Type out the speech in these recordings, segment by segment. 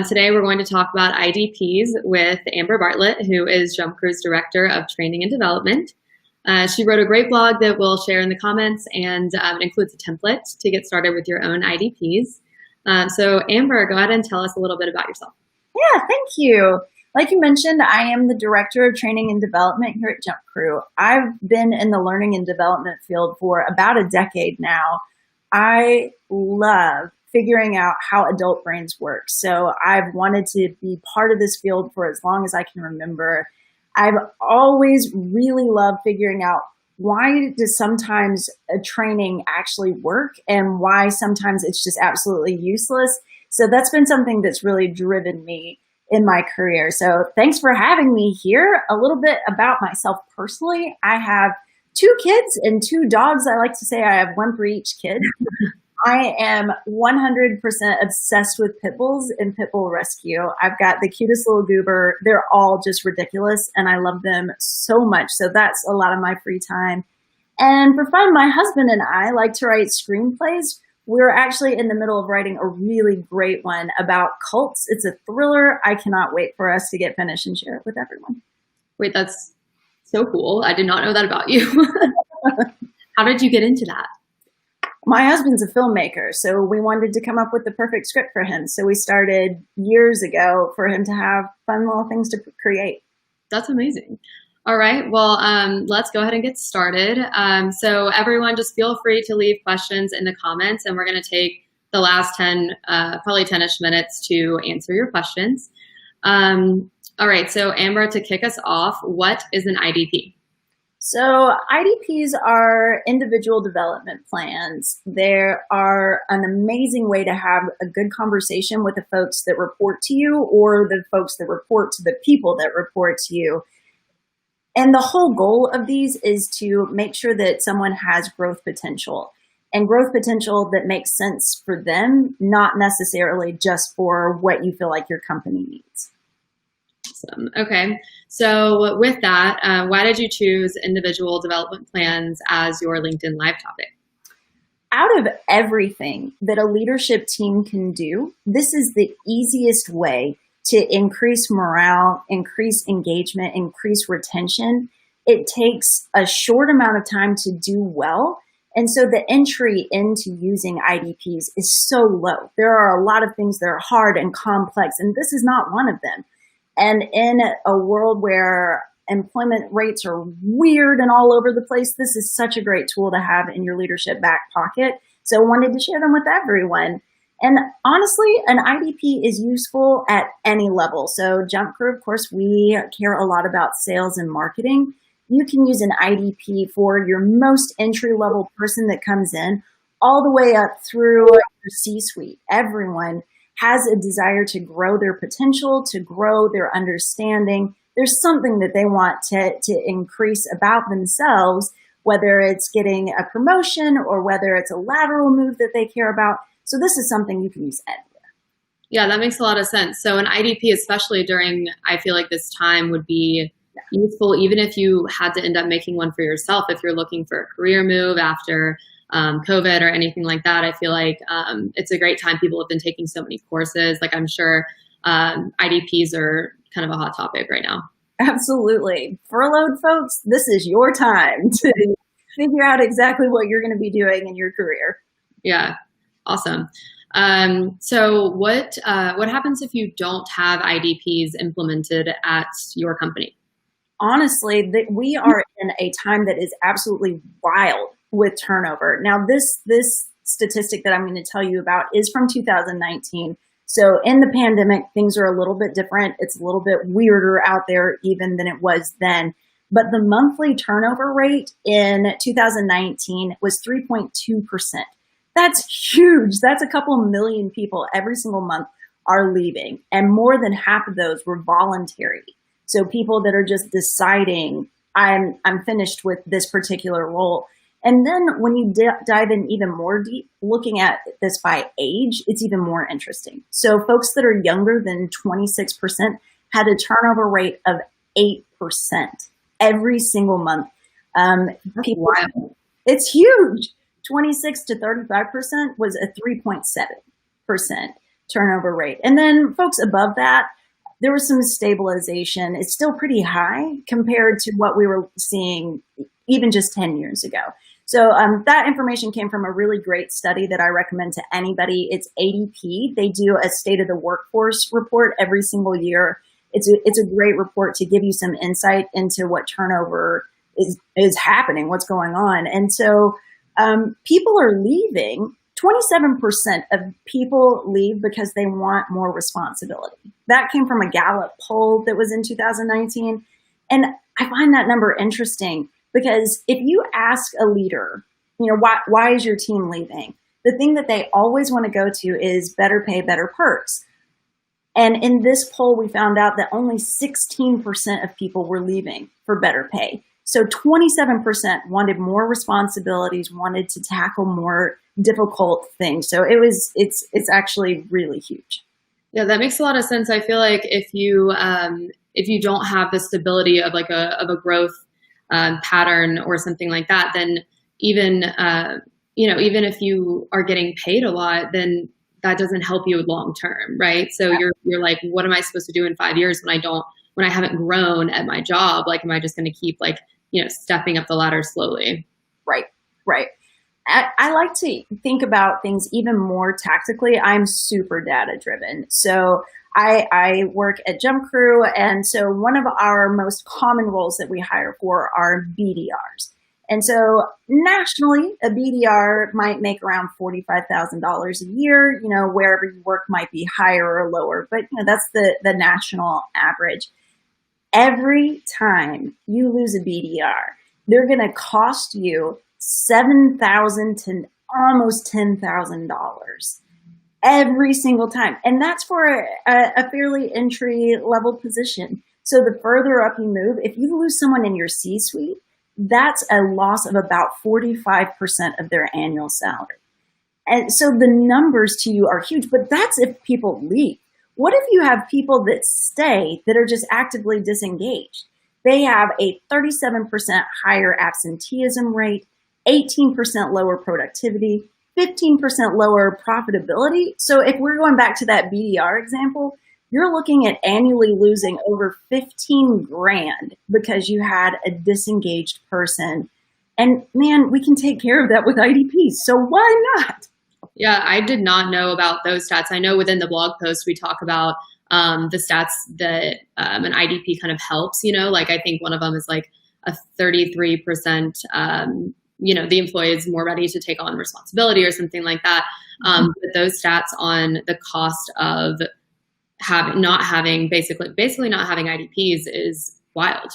Today we're going to talk about IDPs with Amber Bartlett, who is Jump Crew's Director of Training and Development. She wrote a great blog that we'll share in the comments, and it includes a template to get started with your own IDPs. So Amber, go ahead and tell us a little bit about yourself. Yeah, thank you. Like you mentioned, I am the Director of Training and Development here at Jump Crew. I've been in the learning and development field for about a decade now. I love figuring out how adult brains work. So I've wanted to be part of this field for as long as I can remember. I've always really loved figuring out why does sometimes a training actually work and why sometimes it's just absolutely useless. So that's been something that's really driven me in my career. So thanks for having me here. A little bit about myself personally. I have 2 kids and 2 dogs. I like to say I have one for each kid. I am 100% obsessed with pit bulls and pit bull rescue. I've got the cutest little goober. They're all just ridiculous and I love them so much. So that's a lot of my free time. And for fun, my husband and I like to write screenplays. We're actually in the middle of writing a really great one about cults. It's a thriller. I cannot wait for us to get finished and share it with everyone. Wait, that's so cool. I did not know that about you. How did you get into that? My husband's a filmmaker, so we wanted to come up with the perfect script for him. So we started years ago for him to have fun little things to create. That's amazing. All right, well, let's go ahead and get started. So everyone just feel free to leave questions in the comments, and we're gonna take the last 10, probably 10-ish minutes to answer your questions. All right, so Amber, to kick us off, what is an IDP? So IDPs are individual development plans. They are an amazing way to have a good conversation with the folks that report to you or the folks that report to the people that report to you. And the whole goal of these is to make sure that someone has growth potential and growth potential that makes sense for them, not necessarily just for what you feel like your company needs. Awesome. Okay, so with that, why did you choose individual development plans as your LinkedIn Live topic? Out of everything that a leadership team can do, this is the easiest way to increase morale, increase engagement, increase retention. It takes a short amount of time to do well. And so the entry into using IDPs is so low. There are a lot of things that are hard and complex, and this is not one of them. And in a world where employment rates are weird and all over the place, this is such a great tool to have in your leadership back pocket. So I wanted to share them with everyone. And honestly, an IDP is useful at any level. So Jump Crew, of course, we care a lot about sales and marketing. You can use an IDP for your most entry-level person that comes in, all the way up through your C-suite. Everyone has a desire to grow their potential, to grow their understanding. There's something that they want to increase about themselves, whether it's getting a promotion or whether it's a lateral move that they care about. So this is something you can use anywhere. Yeah, that makes a lot of sense. So an IDP, especially during, I feel like this time would be useful, even if you had to end up making one for yourself, if you're looking for a career move after COVID or anything like that. I feel like it's a great time. People have been taking so many courses. Like I'm sure IDPs are kind of a hot topic right now. Absolutely. Furloughed folks, this is your time to figure out exactly what you're going to be doing in your career. Yeah, awesome. So what happens if you don't have IDPs implemented at your company? Honestly, we are in a time that is absolutely wild with turnover. Now, this statistic that I'm going to tell you about is from 2019. So in the pandemic, things are a little bit different. It's a little bit weirder out there even than it was then. But the monthly turnover rate in 2019 was 3.2%. That's huge. That's a couple million people every single month are leaving. And more than half of those were voluntary. So people that are just deciding, I'm finished with this particular role. And then when you dive in even more deep, looking at this by age, it's even more interesting. So folks that are younger than 26% had a turnover rate of 8% every single month. Wow. It's huge. 26 to 35% was a 3.7%. turnover rate. And then folks above that, there was some stabilization. It's still pretty high compared to what we were seeing even just 10 years ago. So that information came from a really great study that I recommend to anybody. It's ADP. They do a state of the workforce report every single year. It's a great report to give you some insight into what turnover is happening, what's going on. And so people are leaving. 27% of people leave because they want more responsibility. That came from a Gallup poll that was in 2019. And I find that number interesting because if you ask a leader, why is your team leaving? The thing that they always want to go to is better pay, better perks. And in this poll, we found out that only 16% of people were leaving for better pay. So 27% wanted more responsibilities, wanted to tackle more difficult things. So it's actually really huge. Yeah, that makes a lot of sense. I feel like if you don't have the stability of like a growth pattern or something like that, then even if you are getting paid a lot, then that doesn't help you long term, right? So yeah. You're like, what am I supposed to do in 5 years when I haven't grown at my job? Like, am I just going to keep stepping up the ladder slowly? Right. I like to think about things even more tactically. I'm super data driven. So I work at Jump Crew. And so one of our most common roles that we hire for are BDRs. And so nationally, a BDR might make around $45,000 a year. Wherever you work might be higher or lower, but that's the national average. Every time you lose a BDR, they're going to cost you $7,000 to almost $10,000 every single time. And that's for a fairly entry level position. So the further up you move, if you lose someone in your C-suite, that's a loss of about 45% of their annual salary. And so the numbers to you are huge, but that's if people leave. What if you have people that stay that are just actively disengaged? They have a 37% higher absenteeism rate, 18% lower productivity, 15% lower profitability. So if we're going back to that BDR example, you're looking at annually losing over 15 grand because you had a disengaged person. And man, we can take care of that with IDPs. So why not? Yeah, I did not know about those stats. I know within the blog post, we talk about the stats that an IDP kind of helps, I think one of them is like a 33%, the employee is more ready to take on responsibility or something like that. But those stats on the cost of basically not having IDPs is wild.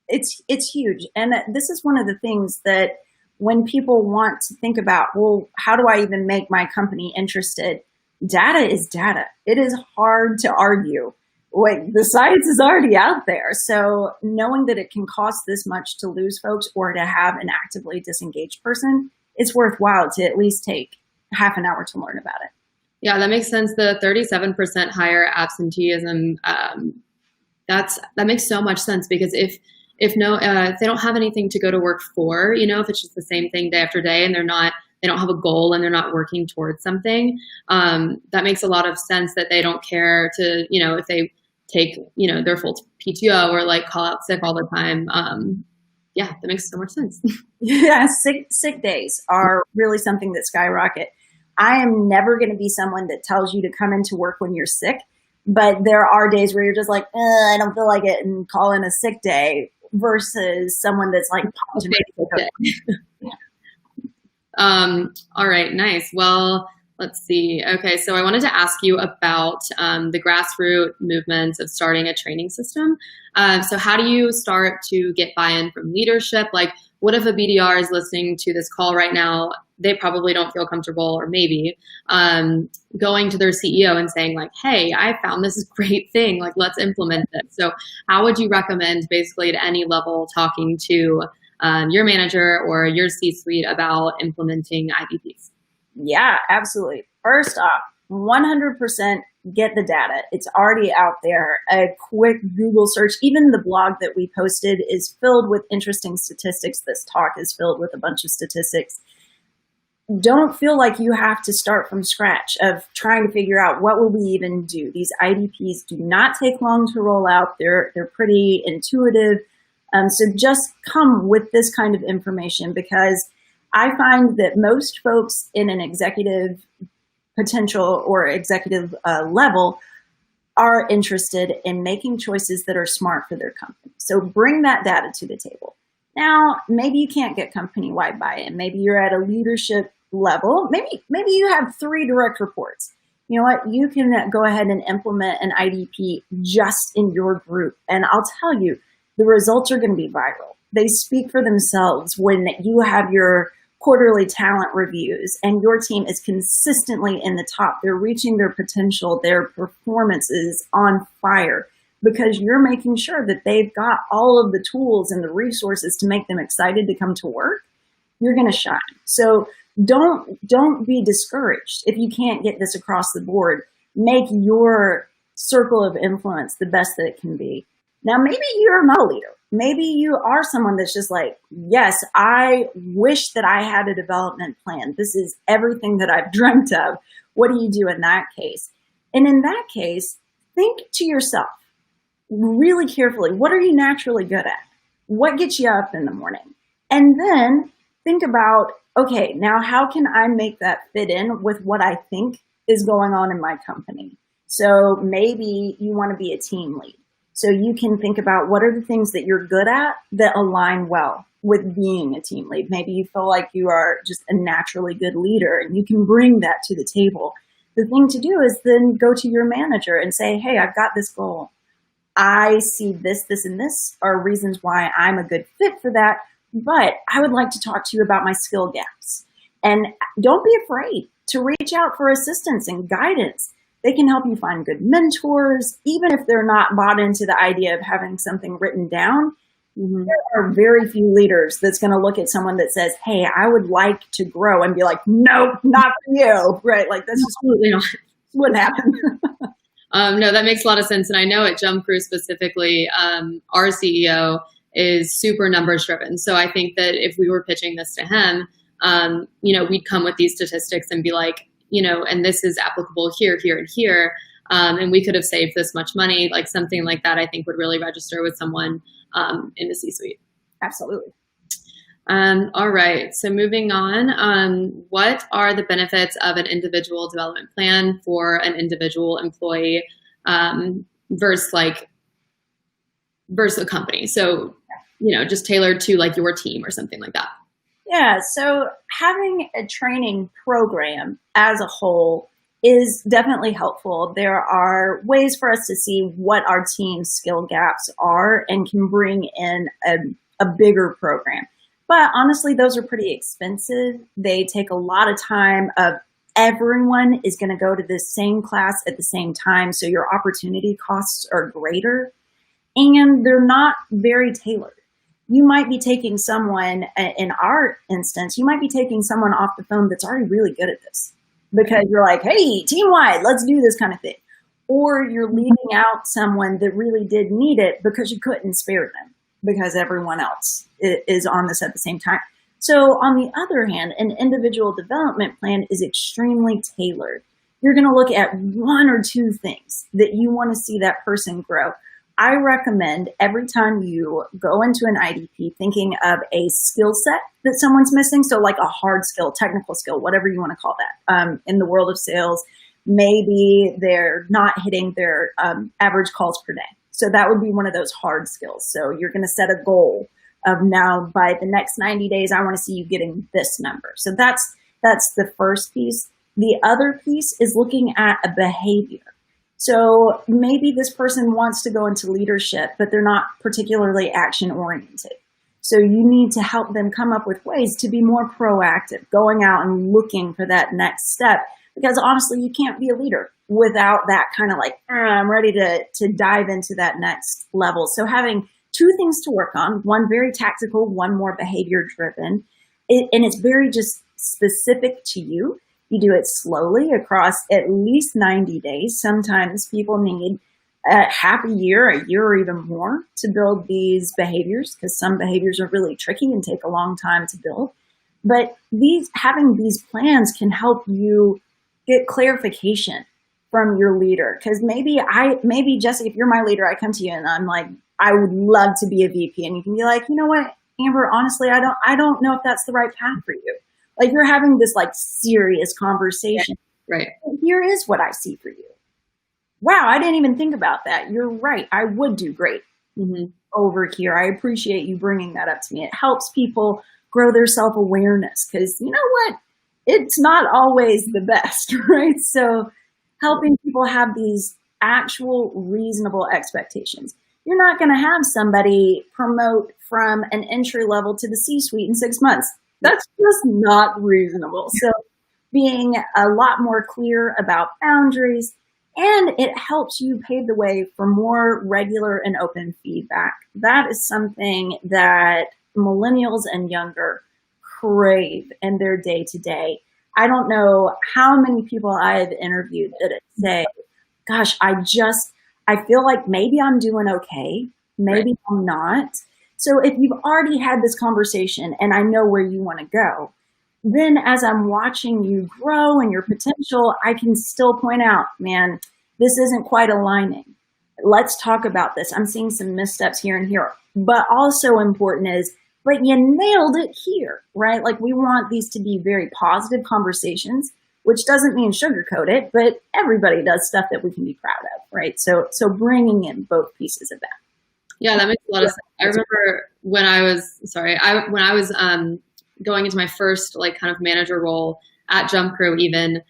It's huge. And this is one of the things that when people want to think about, well, how do I even make my company interested? Data is data. It is hard to argue. The science is already out there. So knowing that it can cost this much to lose folks or to have an actively disengaged person, it's worthwhile to at least take half an hour to learn about it. Yeah, that makes sense. The 37% higher absenteeism, that makes so much sense because if they don't have anything to go to work for, if it's just the same thing day after day and they don't have a goal and they're not working towards something, that makes a lot of sense that they don't care to, if they take, their full PTO or call out sick all the time. Yeah, that makes so much sense. Yeah, sick days are really something that skyrocket. I am never going to be someone that tells you to come into work when you're sick, but there are days where you're just like, I don't feel like it, and call in a sick day versus someone that's like, all right, nice. Well, let's see. Okay, so I wanted to ask you about the grassroots movements of starting a training system. So how do you start to get buy-in from leadership? What if a BDR is listening to this call right now? They probably don't feel comfortable, or maybe going to their CEO and saying hey, I found this great thing. Let's implement it. So how would you recommend basically at any level talking to your manager or your C-suite about implementing IDPs? Yeah, absolutely. First off, 100% get the data. It's already out there. A quick Google search, even the blog that we posted is filled with interesting statistics. This talk is filled with a bunch of statistics. don't feel like you have to start from scratch of trying to figure out what will we even do. These IDPs do not take long to roll out. They're pretty intuitive. So just come with this kind of information, because I find that most folks in an executive potential or executive level are interested in making choices that are smart for their company. So bring that data to the table. Now, maybe you can't get company-wide buy-in. Maybe you're at a leadership level. Maybe you have 3 direct reports. You know what? You can go ahead and implement an IDP just in your group. And I'll tell you, the results are going to be viral. They speak for themselves when you have your quarterly talent reviews and your team is consistently in the top. They're reaching their potential. Their performance is on fire because you're making sure that they've got all of the tools and the resources to make them excited to come to work. You're going to shine. So don't be discouraged if you can't get this across the board. Make your circle of influence the best that it can be. Now, maybe you're not a leader. Maybe you are someone that's just like, yes, I wish that I had a development plan. This is everything that I've dreamt of. What do you do in that case? And in that case, think to yourself really carefully, what are you naturally good at? What gets you up in the morning? And then think about, okay, now how can I make that fit in with what I think is going on in my company? So maybe you want to be a team lead. So you can think about what are the things that you're good at that align well with being a team lead. Maybe you feel like you are just a naturally good leader and you can bring that to the table. The thing to do is then go to your manager and say, hey, I've got this goal. I see this, this, and this are reasons why I'm a good fit for that. But I would like to talk to you about my skill gaps. And don't be afraid to reach out for assistance and guidance. They can help you find good mentors, even if they're not bought into the idea of having something written down. Mm-hmm. There are very few leaders that's going to look at someone that says, hey, I would like to grow, and be like, nope, not for you. Right? Like, that's absolutely not what happened. No, that makes a lot of sense. And I know at Jump Crew specifically, our CEO is super numbers driven. So I think that if we were pitching this to him, we'd come with these statistics and be like, and this is applicable here, here, and here. And we could have saved this much money, like something like that, I think would really register with someone in the C-suite. Absolutely. All right. So moving on, what are the benefits of an individual development plan for an individual employee versus a company? So, just tailored to like your team or something like that. Yeah, so having a training program as a whole is definitely helpful. There are ways for us to see what our team's skill gaps are and can bring in a bigger program. But honestly, those are pretty expensive. They take a lot of time. Everyone is going to go to the same class at the same time, so your opportunity costs are greater, and they're not very tailored. You might be taking someone, in our instance, you might be taking someone off the phone that's already really good at this because you're like, hey, team-wide, let's do this kind of thing. Or you're leaving out someone that really did need it because you couldn't spare them because everyone else is on this at the same time. So on the other hand, an individual development plan is extremely tailored. You're going to look at 1 or 2 things that you want to see that person grow. I recommend every time you go into an IDP thinking of a skill set that someone's missing. So like a hard skill, technical skill, whatever you want to call that. In the world of sales, maybe they're not hitting their average calls per day. So that would be one of those hard skills. So you're going to set a goal of now by the next 90 days, I want to see you getting this number. So that's the first piece. The other piece is looking at a behavior. So maybe this person wants to go into leadership, but they're not particularly action oriented. So you need to help them come up with ways to be more proactive, going out and looking for that next step. Because honestly, you can't be a leader without that kind of like, I'm ready to dive into that next level. So having 2 things to work on, one very tactical, one more behavior driven, and it's very just specific to you. You do it slowly across at least 90 days. Sometimes people need half a year or even more to build these behaviors because some behaviors are really tricky and take a long time to build. But having these plans can help you get clarification from your leader. Because maybe Jesse, if you're my leader, I come to you and I'm like, I would love to be a VP, and you can be like, you know what, Amber, honestly, I don't know if that's the right path for you. Like, you're having this like serious conversation. Right. Here is what I see for you. Wow, I didn't even think about that. You're right. I would do great over here. I appreciate you bringing that up to me. It helps people grow their self-awareness, because you know what? It's not always the best, right? So helping people have these actual reasonable expectations. You're not going to have somebody promote from an entry level to the C-suite in 6 months. That's just not reasonable. So being a lot more clear about boundaries, and it helps you pave the way for more regular and open feedback. That is something that millennials and younger crave in their day-to-day. I don't know how many people I've interviewed that say, gosh, I feel like maybe I'm doing okay, maybe I'm not. So if you've already had this conversation and I know where you want to go, then as I'm watching you grow and your potential, I can still point out, man, this isn't quite aligning. Let's talk about this. I'm seeing some missteps here and here. But also important is, but you nailed it here, right? Like, we want these to be very positive conversations, which doesn't mean sugarcoat it, but everybody does stuff that we can be proud of, right? So bringing in both pieces of that. Yeah, that makes a lot of sense. I remember when I was going into my first like kind of manager role at Jump Crew, even,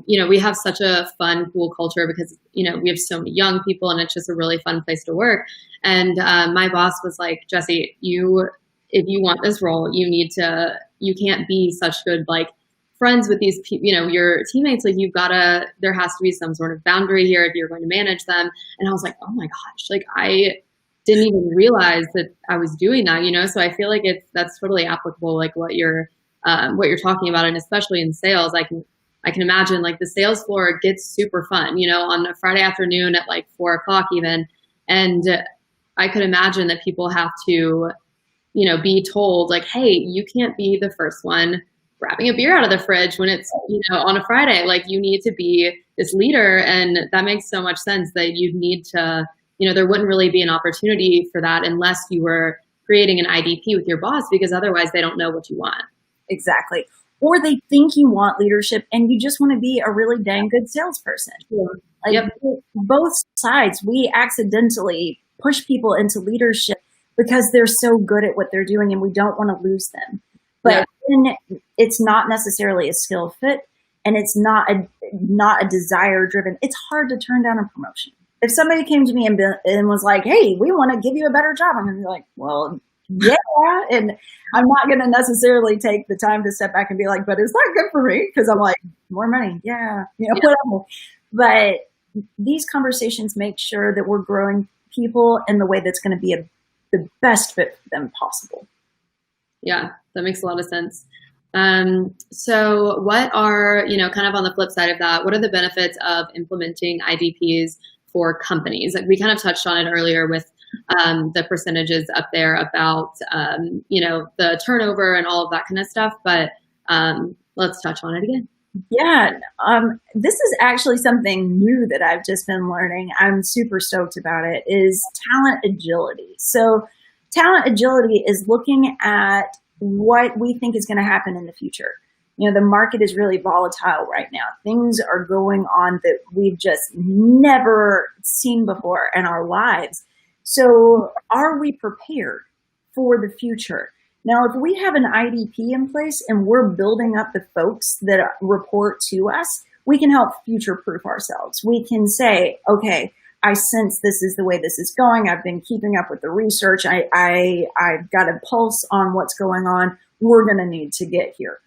we have such a fun, cool culture because, we have so many young people and it's just a really fun place to work. And my boss was like, Jesse, if you want this role, you can't be such good, like, friends with these people, your teammates, like, there has to be some sort of boundary here if you're going to manage them. And I was like, oh my gosh, like, I didn't even realize that I was doing that, so I feel like that's totally applicable, like what you're talking about. And especially in sales, I can imagine, like, the sales floor gets super fun, on a Friday afternoon at like 4:00 even. And I could imagine that people have to, be told, like, hey, you can't be the first one grabbing a beer out of the fridge when it's, on a Friday. Like, you need to be this leader. And that makes so much sense that you'd need to, there wouldn't really be an opportunity for that unless you were creating an IDP with your boss, because otherwise they don't know what you want. Exactly. Or they think you want leadership and you just want to be a really dang good salesperson. Yeah. Like, both sides, we accidentally push people into leadership because they're so good at what they're doing and we don't want to lose them. But then it's not necessarily a skill fit, and it's not a desire driven. It's hard to turn down a promotion. If somebody came to me and was like, hey, we want to give you a better job, I'm going to be like, well, yeah. And I'm not going to necessarily take the time to step back and be like, but is that good for me? Because I'm like, more money. Yeah. Whatever. But these conversations make sure that we're growing people in the way that's going to be the best fit for them possible. Yeah, that makes a lot of sense. So what are, kind of on the flip side of that, what are the benefits of implementing IDPs for companies? Like, we kind of touched on it earlier with the percentages up there about, the turnover and all of that kind of stuff, but let's touch on it again. Yeah, this is actually something new that I've just been learning. I'm super stoked about it, is talent agility. So talent agility is looking at what we think is going to happen in the future. The market is really volatile right now. Things are going on that we've just never seen before in our lives. So are we prepared for the future? Now, if we have an IDP in place and we're building up the folks that report to us, we can help future-proof ourselves. We can say, okay, I sense this is the way this is going. I've been keeping up with the research. I've got a pulse on what's going on. We're going to need to get here.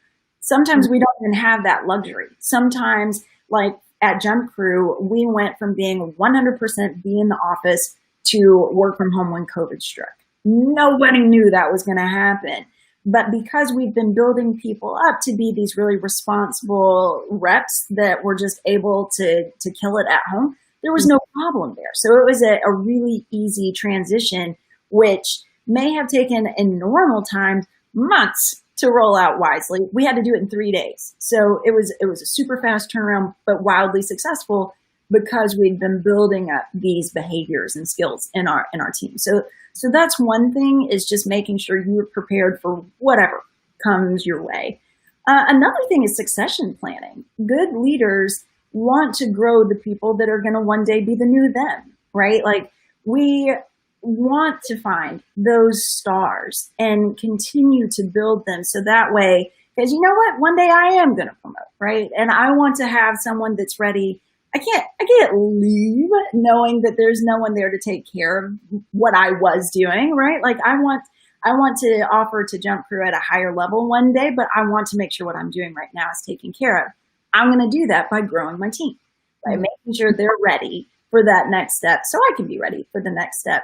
Sometimes we don't even have that luxury. Sometimes, like at Jump Crew, we went from being 100% be in the office to work from home when COVID struck. Nobody knew that was going to happen. But because we've been building people up to be these really responsible reps that were just able to kill it at home, there was no problem there. So it was a really easy transition, which may have taken in normal times months to roll out wisely. We had to do it in 3 days. So it was a super fast turnaround, but wildly successful because we'd been building up these behaviors and skills in our team. So that's one thing, is just making sure you're prepared for whatever comes your way. Another thing is succession planning. Good leaders want to grow the people that are going to one day be the new them, right? Like, we want to find those stars and continue to build them, so that way, because you know what, one day I am going to promote, right? And I want to have someone that's ready. I can't leave knowing that there's no one there to take care of what I was doing, right? Like, I want to offer to jump crew at a higher level one day, but I want to make sure what I'm doing right now is taken care of. I'm going to do that by growing my team, by making sure they're ready for that next step so I can be ready for the next step.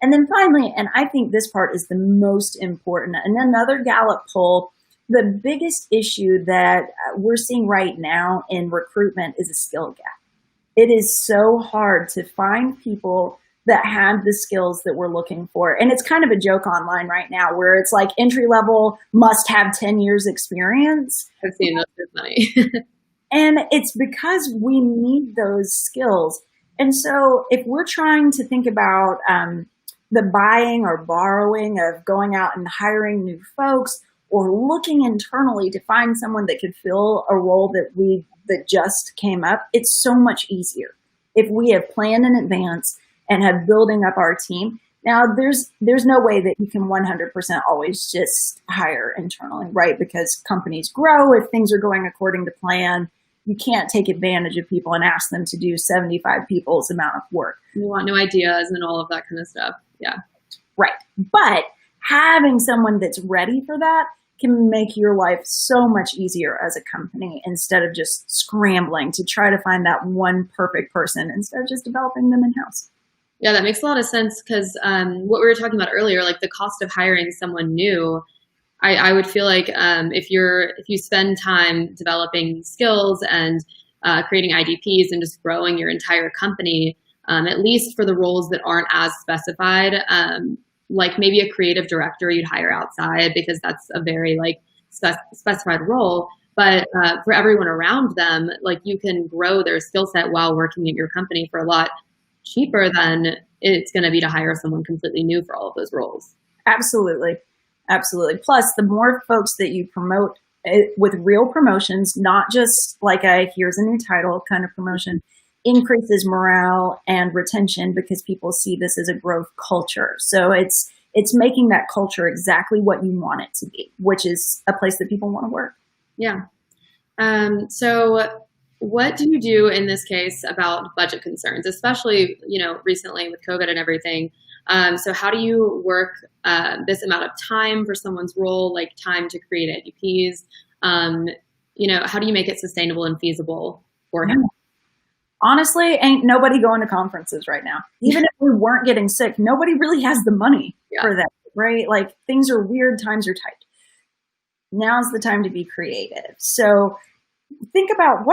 And then finally, and I think this part is the most important, and another Gallup poll, the biggest issue that we're seeing right now in recruitment is a skill gap. It is so hard to find people that have the skills that we're looking for. And it's kind of a joke online right now where it's like entry level must have 10 years experience. I've seen those for money. And it's because we need those skills. And so if we're trying to think about the buying or borrowing of going out and hiring new folks, or looking internally to find someone that could fill a role that just came up, it's so much easier if we have planned in advance and have building up our team. Now, there's no way that you can 100% always just hire internally, right? Because companies grow. If things are going according to plan, you can't take advantage of people and ask them to do 75 people's amount of work. You want new ideas and all of that kind of stuff. Yeah. Right. But having someone that's ready for that can make your life so much easier as a company, instead of just scrambling to try to find that one perfect person, instead of just developing them in-house. Yeah, that makes a lot of sense, because what we were talking about earlier, like the cost of hiring someone new, I would feel like if you spend time developing skills and creating IDPs and just growing your entire company, at least for the roles that aren't as specified, like maybe a creative director you'd hire outside because that's a very like specified role. But for everyone around them, like you can grow their skill set while working at your company for a lot cheaper than it's going to be to hire someone completely new for all of those roles. Absolutely. Absolutely. Plus, the more folks that you promote with real promotions, not just like a here's a new title kind of promotion, increases morale and retention because people see this as a growth culture. So it's making that culture exactly what you want it to be, which is a place that people want to work. Yeah. So what do you do in this case about budget concerns, especially, recently with COVID and everything? So how do you work this amount of time for someone's role, like time to create IDPs? How do you make it sustainable and feasible for him? Honestly, ain't nobody going to conferences right now. Even if we weren't getting sick, nobody really has the money for that, right? Like, things are weird, times are tight. Now's the time to be creative. So think about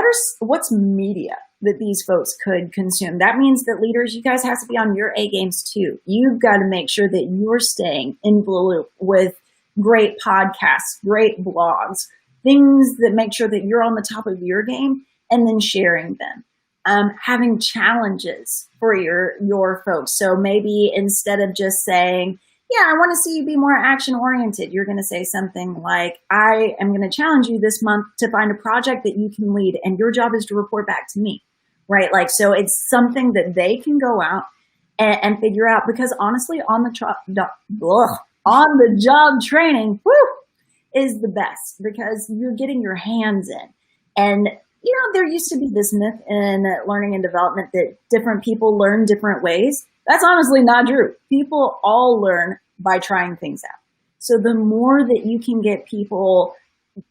what's media that these folks could consume. That means that leaders, you guys have to be on your A games too. You've got to make sure that you're staying in the loop with great podcasts, great blogs, things that make sure that you're on the top of your game, and then sharing them. Having challenges for your folks. So maybe instead of just saying, yeah, I want to see you be more action oriented, you're going to say something like, I am going to challenge you this month to find a project that you can lead, and your job is to report back to me, right? Like, so it's something that they can go out and figure out, because honestly, on the job training, is the best, because you're getting your hands in. And there used to be this myth in learning and development that different people learn different ways. That's honestly not true. People all learn by trying things out. So the more that you can get people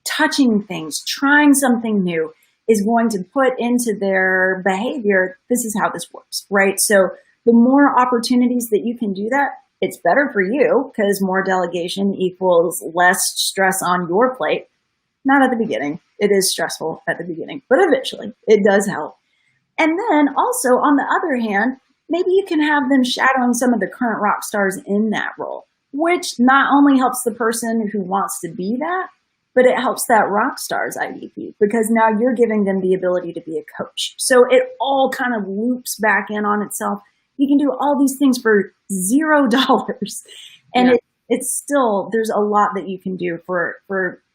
touching things, trying something new, is going to put into their behavior, this is how this works, right? So the more opportunities that you can do that, it's better for you, because more delegation equals less stress on your plate. Not at the beginning. It is stressful at the beginning, but eventually it does help. And then also, on the other hand, maybe you can have them shadowing some of the current rock stars in that role. which not only helps the person who wants to be that, but it helps that rock star's IDP because now you're giving them the ability to be a coach. So it all kind of loops back in on itself. You can do all these things for $0. And it's still, there's a lot that you can do for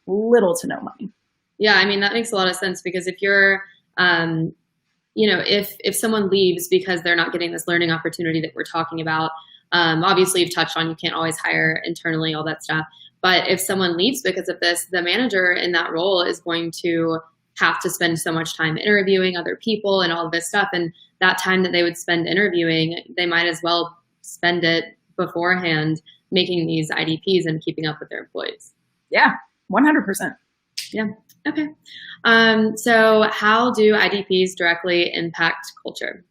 little to no money. Yeah, I mean, that makes a lot of sense because if you're, if someone leaves because they're not getting this learning opportunity that we're talking about, obviously you've touched on, you can't always hire internally, all that stuff. But if someone leaves because of this, the manager in that role is going to have to spend so much time interviewing other people and all of this stuff. And that time that they would spend interviewing, they might as well spend it beforehand making these IDPs and keeping up with their employees. Yeah, 100%. Yeah. Okay. So how do IDPs directly impact culture?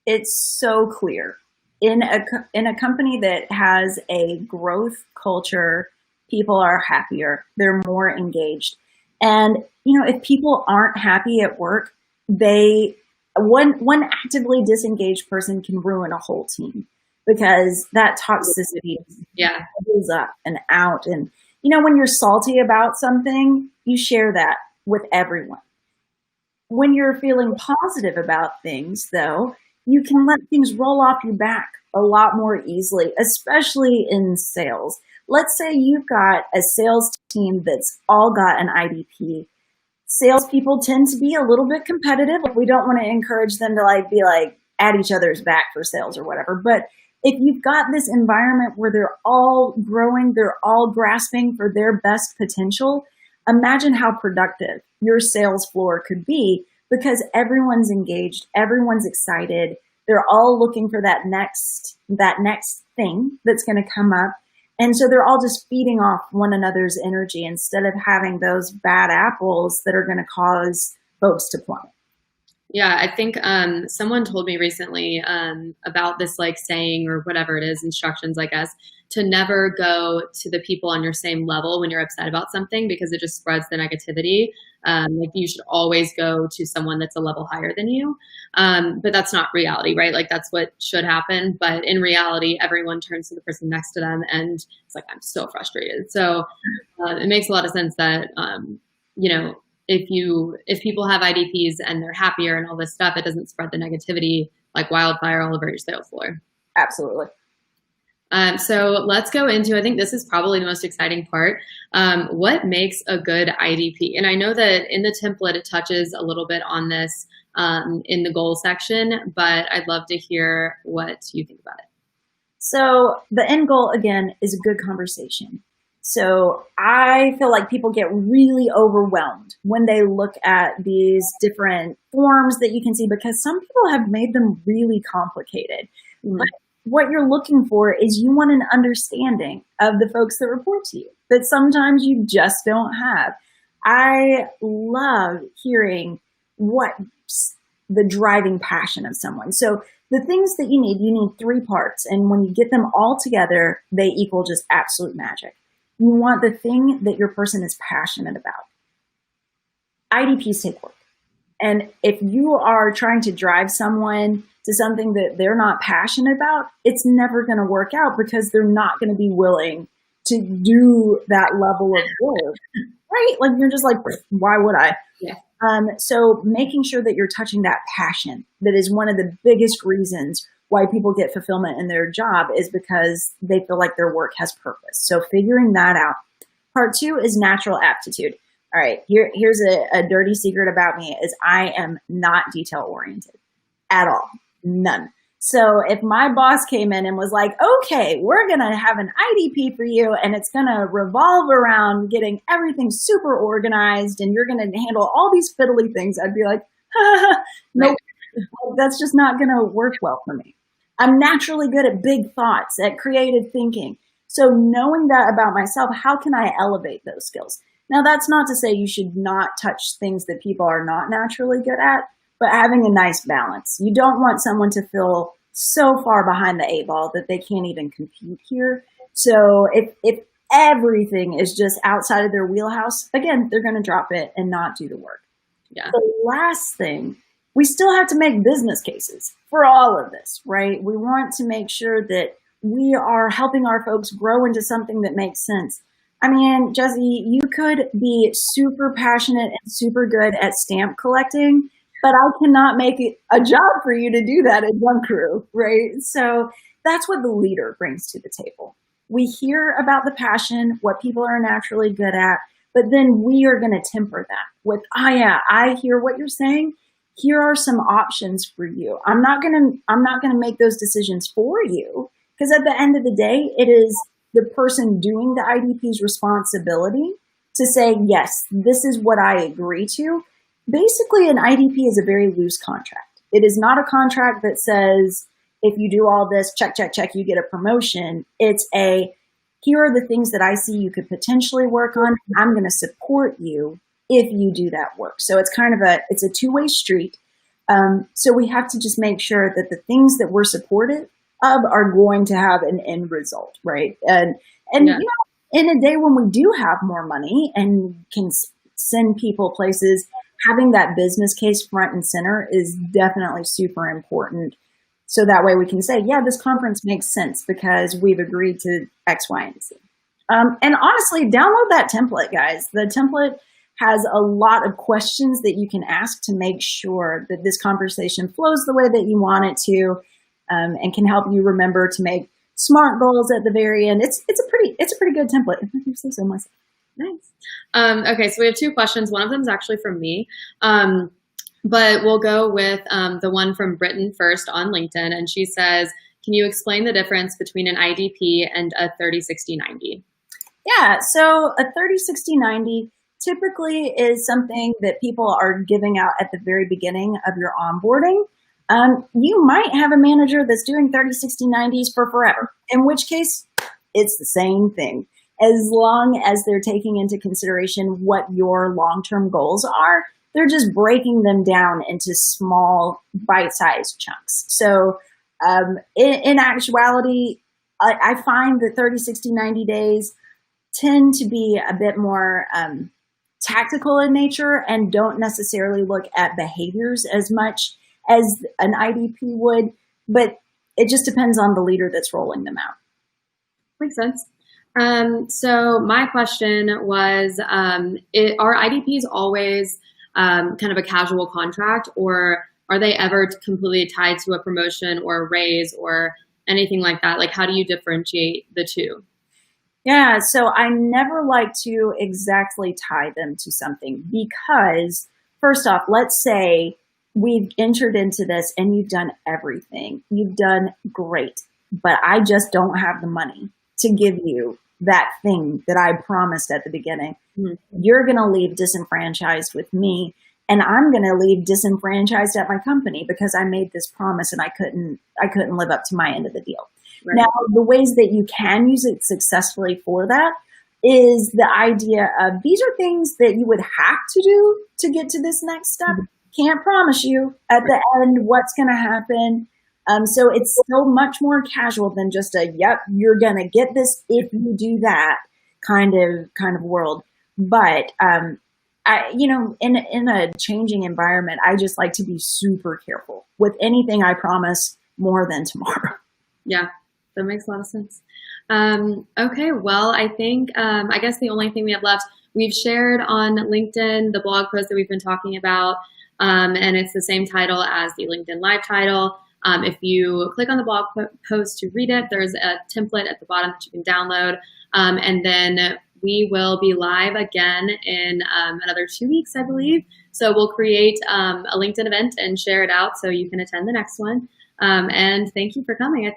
It's so clear. In a company that has a growth culture, people are happier. They're more engaged. And, if people aren't happy at work, one actively disengaged person can ruin a whole team because that toxicity goes up and out. And, when you're salty about something, you share that with everyone. When you're feeling positive about things, though, you can let things roll off your back a lot more easily, especially in sales. Let's say you've got a sales team that's all got an IDP. Salespeople tend to be a little bit competitive. We don't want to encourage them to be at each other's back for sales or whatever. But if you've got this environment where they're all growing, they're all grasping for their best potential, imagine how productive your sales floor could be because everyone's engaged, everyone's excited. They're all looking for that next thing that's going to come up. And so they're all just feeding off one another's energy instead of having those bad apples that are going to cause folks to plummet. Yeah, I think someone told me recently about this saying or whatever it is, instructions, I guess, to never go to the people on your same level when you're upset about something because it just spreads the negativity. You should always go to someone that's a level higher than you. But that's not reality, right? That's what should happen. But in reality, everyone turns to the person next to them and it's I'm so frustrated. So it makes a lot of sense that, if people have IDPs and they're happier and all this stuff, it doesn't spread the negativity like wildfire all over your sales floor. Absolutely. So let's go into, I think this is probably the most exciting part. What makes a good IDP? And I know that in the template, it touches a little bit on this in the goal section, but I'd love to hear what you think about it. So the end goal, again, is a good conversation. So I feel like people get really overwhelmed when they look at these different forms that you can see because some people have made them really complicated. But what you're looking for is you want an understanding of the folks that report to you that sometimes you just don't have. I love hearing what's the driving passion of someone. So the things that you need 3 parts. And when you get them all together, they equal just absolute magic. You want the thing that your person is passionate about. IDPs take work. And if you are trying to drive someone to something that they're not passionate about, it's never going to work out because they're not going to be willing to do that level of work, right? You're just why would I? Yeah. So making sure that you're touching that passion, that is one of the biggest reasons why people get fulfillment in their job is because they feel like their work has purpose. So figuring that out. Part 2 is natural aptitude. All right, here's a dirty secret about me is I am not detail oriented at all. None. So if my boss came in and was like, okay, we're going to have an IDP for you and it's going to revolve around getting everything super organized and you're going to handle all these fiddly things, I'd be like, nope, that's just not going to work well for me. I'm naturally good at big thoughts, at creative thinking. So knowing that about myself, how can I elevate those skills? Now, that's not to say you should not touch things that people are not naturally good at, but having a nice balance. You don't want someone to feel so far behind the 8 ball that they can't even compete here. So if everything is just outside of their wheelhouse, again, they're going to drop it and not do the work. Yeah. The last thing, we still have to make business cases for all of this, right? We want to make sure that we are helping our folks grow into something that makes sense. I mean, Jesse, you could be super passionate and super good at stamp collecting, but I cannot make it a job for you to do that at One Crew, right? So that's what the leader brings to the table. We hear about the passion, what people are naturally good at, but then we are going to temper that with, oh yeah, I hear what you're saying. Here are some options for you. I'm not going to make those decisions for you, because at the end of the day, it is the person doing the IDP's responsibility to say, yes, this is what I agree to. Basically, an IDP is a very loose contract. It is not a contract that says, if you do all this, check, check, check, you get a promotion. It's a, here are the things that I see you could potentially work on. I'm going to support you if you do that work. So it's kind of it's a two-way street. So we have to just make sure that the things that we're supportive of are going to have an end result, right? And yeah. You know, in a day when we do have more money and can send people places, having that business case front and center is definitely super important. So that way we can say, yeah, this conference makes sense because we've agreed to X, Y, and Z. And honestly, download that template, guys. The template has a lot of questions that you can ask to make sure that this conversation flows the way that you want it to, and can help you remember to make smart goals at the very end. It's a pretty good template. If I can say so myself. Nice. Okay, so we have two questions. One of them is actually from me. But we'll go with the one from Britton first on LinkedIn. And she says, can you explain the difference between an IDP and a 30-60-90? Yeah, so a 30-60-90 typically is something that people are giving out at the very beginning of your onboarding. You might have a manager that's doing 30-60-90s for forever, in which case it's the same thing. As long as they're taking into consideration what your long-term goals are, they're just breaking them down into small bite-sized chunks. So in actuality, I find that 30-60-90 days tend to be a bit more tactical in nature and don't necessarily look at behaviors as much as an IDP would, but it just depends on the leader that's rolling them out. Makes sense. So my question was, are IDPs always kind of a casual contract, or are they ever completely tied to a promotion or a raise or anything like that? Like, how do you differentiate the two? Yeah, so I never like to exactly tie them to something because, first off, let's say we've entered into this and you've done everything. You've done great, but I just don't have the money to give you that thing that I promised at the beginning. Mm-hmm. You're going to leave disenfranchised with me, and I'm going to leave disenfranchised at my company because I made this promise and I couldn't live up to my end of the deal. Right. Now, the ways that you can use it successfully for that is the idea of these are things that you would have to do to get to this next step. Mm-hmm. Can't promise you at the end what's going to happen. So it's so much more casual than just a, yep, you're going to get this if you do that kind of world. But, in a changing environment, I just like to be super careful with anything I promise more than tomorrow. Yeah, that makes a lot of sense. Okay, well, I think, I guess the only thing we have left, we've shared on LinkedIn the blog post that we've been talking about, and it's the same title as the LinkedIn Live title. If you click on the blog post to read it, there's a template at the bottom that you can download. And then we will be live again in another 2 weeks, I believe. So we'll create a LinkedIn event and share it out so you can attend the next one. And thank you for coming. I think